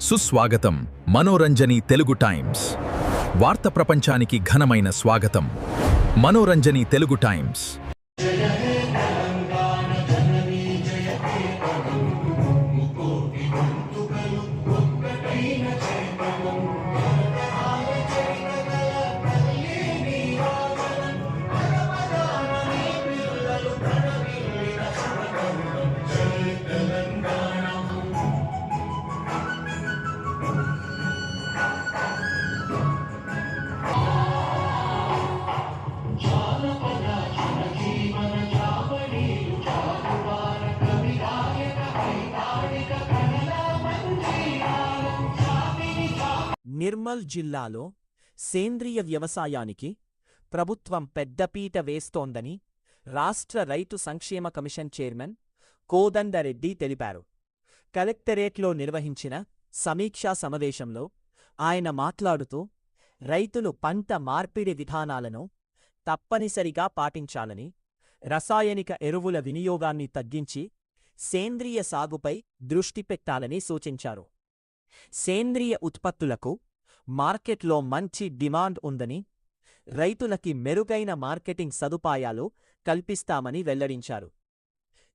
సుస్వాగతం మనోరంజని తెలుగు టైమ్స్ వార్త ప్రపంచానికి ఘనమైన స్వాగతం. మనోరంజని తెలుగు టైమ్స్. నిర్మల్ జిల్లాలో సేంద్రియ వ్యవసాయానికి ప్రభుత్వం పెద్దపీట వేస్తోందని రాష్ట్ర రైతు సంక్షేమ కమిషన్ చైర్మన్ కోదండరెడ్డి తెలిపారు. కలెక్టరేట్లో నిర్వహించిన సమీక్షా సమావేశంలో ఆయన మాట్లాడుతూ రైతులు పంట మార్పిడి విధానాలను తప్పనిసరిగా పాటించాలని, రసాయనిక ఎరువుల వినియోగాన్ని తగ్గించి సేంద్రియ సాగుపై దృష్టి పెట్టాలని సూచించారు. సేంద్రియ ఉత్పత్తులకు మార్కెట్లో మంచి డిమాండ్ ఉందని, రైతులకి మెరుగైన మార్కెటింగ్ సదుపాయాలు కల్పిస్తామని వెల్లడించారు.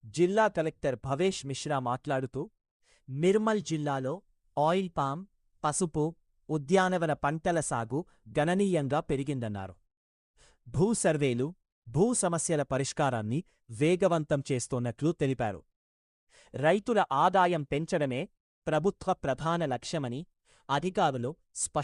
జిల్లా కలెక్టర్ భవేష్ మిశ్రా మాట్లాడుతూ నిర్మల్ జిల్లాలో ఆయిల్ పామ్, పసుపు, ఉద్యానవన పంటల సాగు గణనీయంగా పెరిగిందన్నారు. భూ సర్వేలు, భూ సమస్యల పరిష్కారాన్ని వేగవంతం చేస్తోన్నట్లు తెలిపారు. రైతుల ఆదాయం పెంచడమే ప్రభుత్వ ప్రధాన లక్ష్యమని అధికారులు స్పష్టం